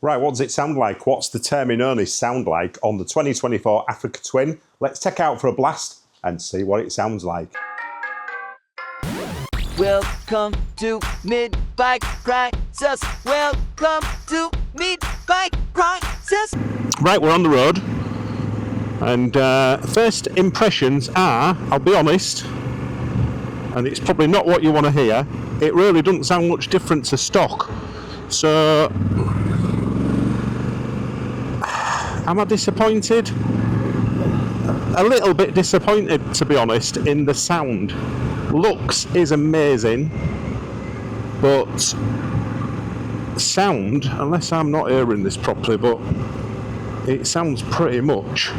Right, what does it sound like? What's the Termignoni sound like on the 2024 Africa Twin? Let's take out for a blast and see what it sounds like. Welcome to Mid-Bike Crisis. Welcome to Mid-Bike Crisis. Right, we're on the road. And first impressions are, I'll be honest, and it's probably not what you want to hear, it really doesn't sound much different to stock. So, am I disappointed? A little bit disappointed, to be honest, in the sound. Looks is amazing, but sound, unless I'm not hearing this properly, but it sounds pretty much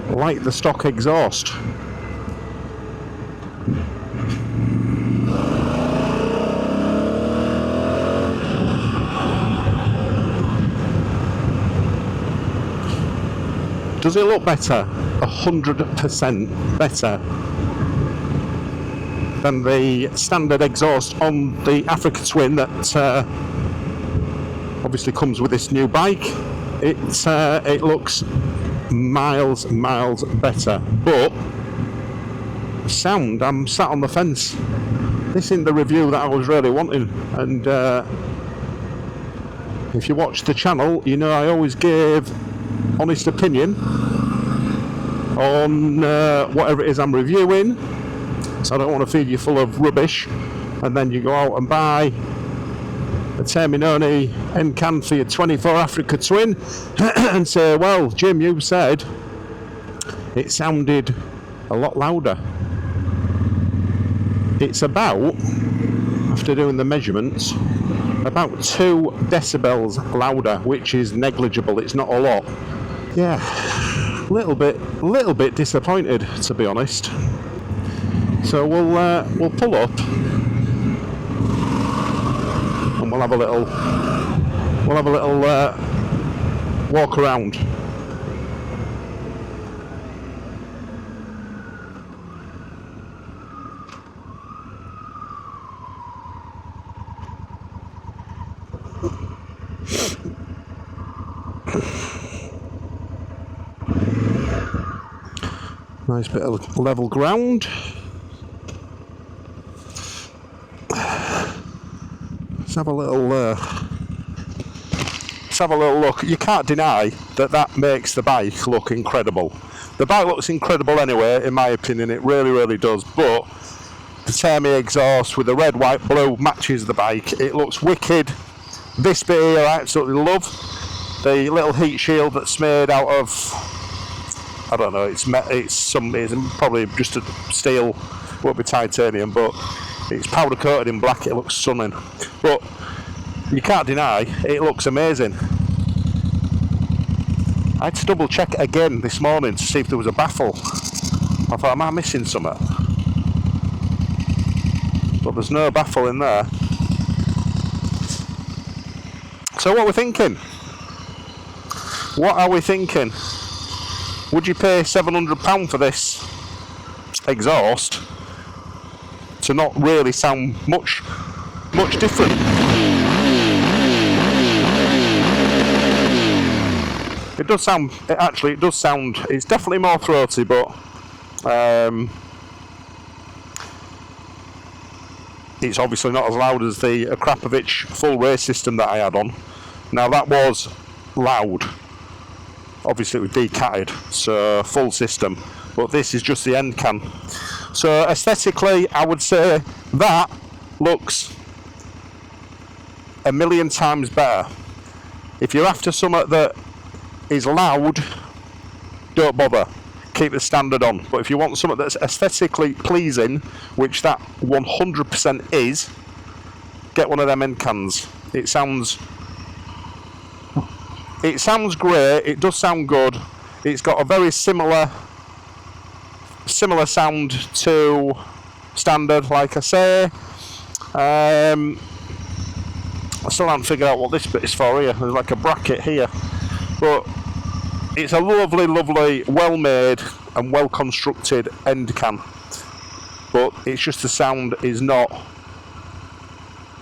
like the stock exhaust. Does it look better? 100% better than the standard exhaust on the Africa Twin that obviously comes with this new bike. It looks miles better, but sound, I'm sat on the fence. This isn't the review that I was really wanting, and if you watch the channel, you know I always give honest opinion on whatever it is I'm reviewing, so I don't want to feed you full of rubbish and then you go out and buy a Termignoni end can for your 24 Africa Twin and say, well, Jim, you said it sounded a lot louder. It's about, after doing the measurements, about 2 decibels louder, which is negligible. It's not a lot. Yeah, little bit disappointed, to be honest. So we'll pull up and we'll have a little walk around. Nice bit of level ground. Let's have a little look. You can't deny that makes the bike look incredible. The bike looks incredible anyway, in my opinion. It really does. But the Termi exhaust with the red, white, blue matches the bike. It looks wicked. This bit here I absolutely love. The little heat shield that's made out of, I don't know, it's probably just a steel, won't be titanium, but it's powder coated in black. It looks stunning, but you can't deny it looks amazing. I had to double check again this morning to see if there was a baffle. I thought, am I missing something? But there's no baffle in there. So what are we thinking? What are we thinking? Would you pay £700 for this exhaust to not really sound much different? It does sound, it's definitely more throaty, but it's obviously not as loud as the Akrapovic full race system that I had on. Now that was loud. Obviously it was decatted, so full system, but this is just the end can. So aesthetically, I would say that looks a million times better. If you're after something that is loud, don't bother, keep the standard on. But if you want something that's aesthetically pleasing, which that 100% is, get one of them end cans. It sounds great, it does sound good. It's got a very similar sound to standard, like I say. I still haven't figured out what this bit is for here. There's like a bracket here, but it's a lovely, well made and well constructed end can, but it's just the sound is not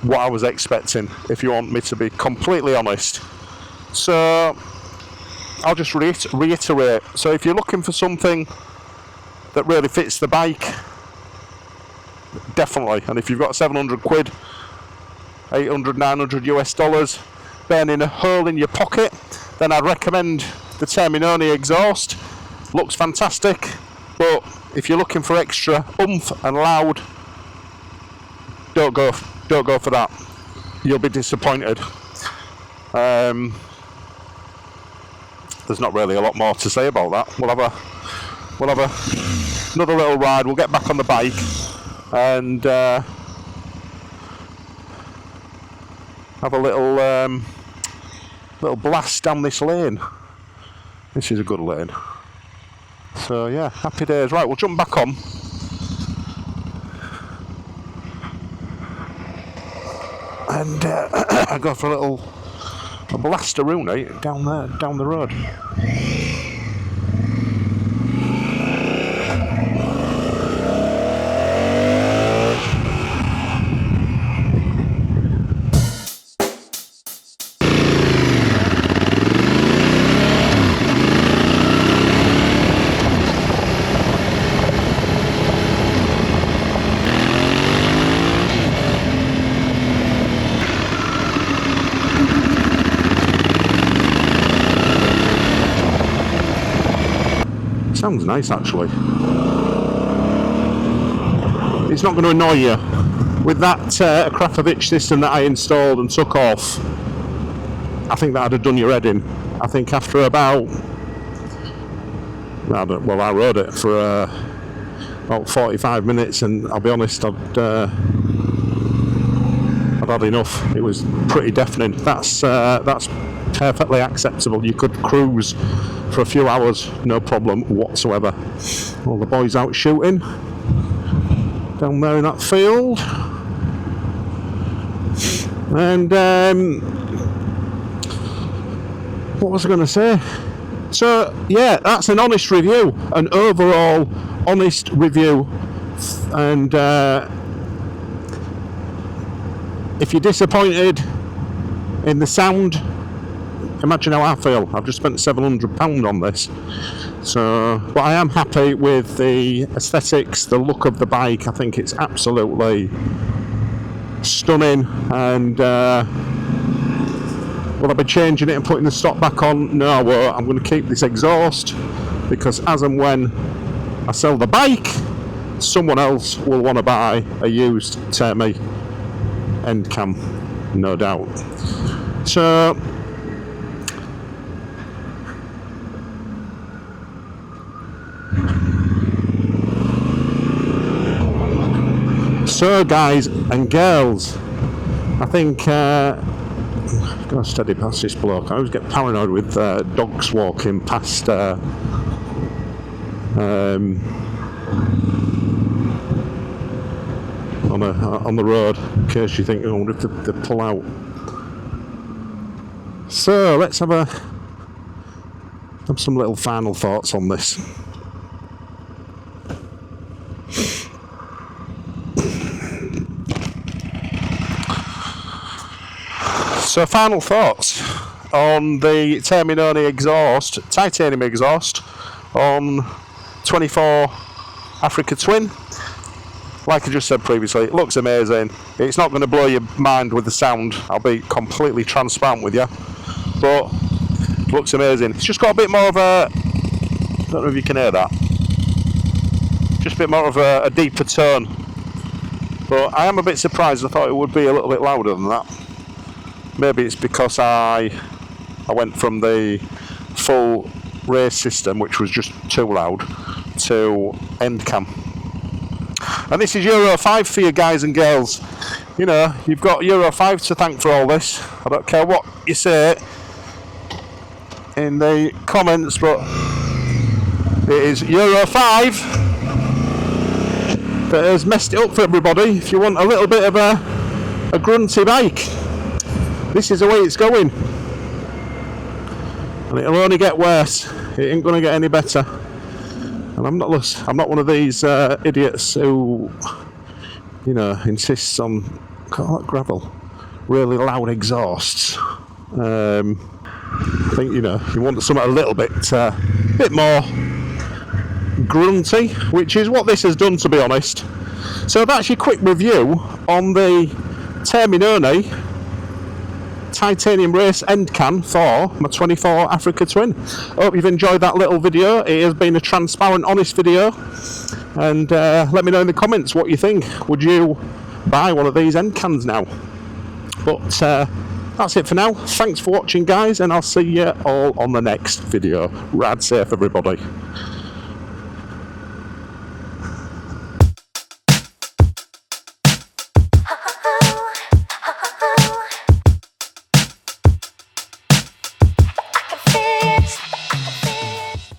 what I was expecting, if you want me to be completely honest. So I'll just reiterate. So if you're looking for something that really fits the bike, definitely. And if you've got 700 quid, 800, 900 US dollars, burning a hole in your pocket, then I'd recommend the Termignoni exhaust. Looks fantastic, but if you're looking for extra oomph and loud, don't go for that. You'll be disappointed. There's not really a lot more to say about that. We'll have another little ride. We'll get back on the bike and have a little blast down this lane. This is a good lane. So yeah, happy days. Right, we'll jump back on. And I go for a blasteroonie down the road. Sounds nice, actually. It's not going to annoy you. With that Kraftwerk system that I installed and took off, I think that'd have done your head in. I think after about, I rode it for about 45 minutes, and I'll be honest, I'd had enough. It was pretty deafening. That's perfectly acceptable. You could cruise for a few hours, no problem whatsoever. All the boys out shooting down there in that field. And what was I going to say? So yeah, that's an honest review, an overall honest review. And if you're disappointed in the sound, imagine how I feel. I've just spent £700 on this. So, but I am happy with the aesthetics, the look of the bike. I think it's absolutely stunning. And will I be changing it and putting the stock back on? No, I won't. I'm going to keep this exhaust, because as and when I sell the bike, someone else will want to buy a used Termi end cam, no doubt. So guys and girls, I think I'm going to steady past this bloke. I always get paranoid with dogs walking past on the road, in case you think, oh, if they pull out. So let's have some little final thoughts on this. So final thoughts on the Termignoni exhaust, titanium exhaust on 24 Africa Twin. Like I just said previously, it looks amazing. It's not going to blow your mind with the sound, I'll be completely transparent with you, but it looks amazing. It's just got a bit more of a, I don't know if you can hear that, just a bit more of a deeper tone, but I am a bit surprised. I thought it would be a little bit louder than that. Maybe it's because I went from the full race system, which was just too loud, to end cam. And this is Euro 5 for you guys and girls. You know, you've got Euro 5 to thank for all this. I don't care what you say in the comments, but it is Euro 5 that has messed it up for everybody. If you want a little bit of a grunty bike, this is the way it's going, and it'll only get worse. It ain't going to get any better. And I'm not one of these idiots who, you know, insists on, call that gravel. really loud exhausts. I think, you know, you want something a little bit more grunty, which is what this has done, to be honest. So that's your quick review on the Termignoni titanium race end can for my 24 Africa Twin. Hope you've enjoyed that little video. It has been a transparent, honest video, and let me know in the comments what you think. Would you buy one of these end cans now? But that's it for now. Thanks for watching, guys, and I'll see you all on the next video. Rad safe, everybody.